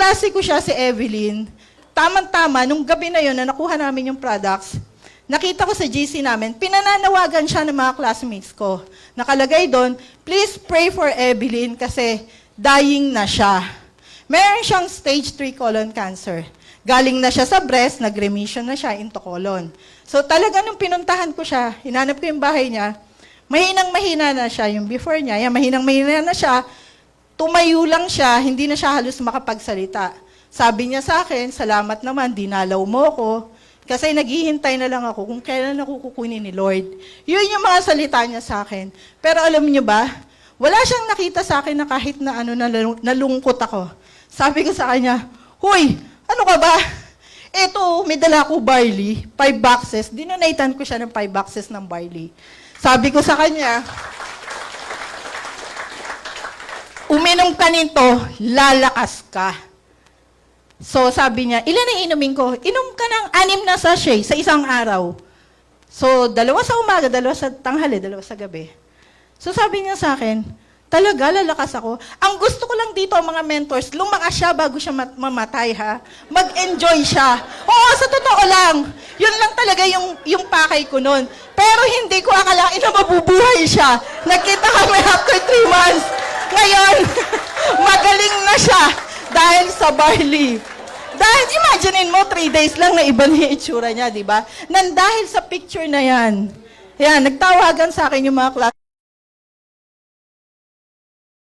Kaklase ko siya si Evelyn. Tama-tama, nung gabi na yon na nakuha namin yung products, nakita ko sa GC namin, pinananawagan siya ng mga classmates ko. Nakalagay doon, please pray for Evelyn kasi dying na siya. Meron siyang stage 3 colon cancer. Galing na siya sa breast, nag-remission na siya into colon. So talaga nung pinuntahan ko siya, hinanap ko yung bahay niya, mahinang-mahina na siya. Yung before niya, yan, mahinang-mahina na siya, tumayo lang siya, hindi na siya halos makapagsalita. Sabi niya sa akin, salamat naman, dinalaw mo ko. Kasi naghihintay na lang ako kung kailan ako kukunin ni Lord. Yun yung mga salita niya sa akin. Pero alam niyo ba, wala siyang nakita sa akin na kahit na nalungkot ako. Sabi ko sa kanya, huy, ano ka ba? Eto, may dala ko barley, 5 boxes. Dinonatan ko siya ng 5 boxes ng barley. Sabi ko sa kanya, uminom ka nito, lalakas ka. So, sabi niya, ilan ang inumin ko? Inom ka ng 6 na sachet sa isang araw. So, 2 sa umaga, 2 sa tanghali, 2 sa gabi. So, sabi niya sa akin, talaga, lalakas ako. Ang gusto ko lang dito, mga mentors, lumakas siya bago siya mamatay, ha? Mag-enjoy siya. Oo, sa totoo lang. Yun lang talaga yung pakay ko nun. Pero hindi ko akalain na mabubuhay siya. Nagkita kami after 3 months. Ngayon, magaling na siya. Dahil sa barley. Dahil, imaginein mo, 3 days lang na iba na yung itsura niya, di ba? Dahil sa picture na yan, nagtawagan sa akin yung mga class.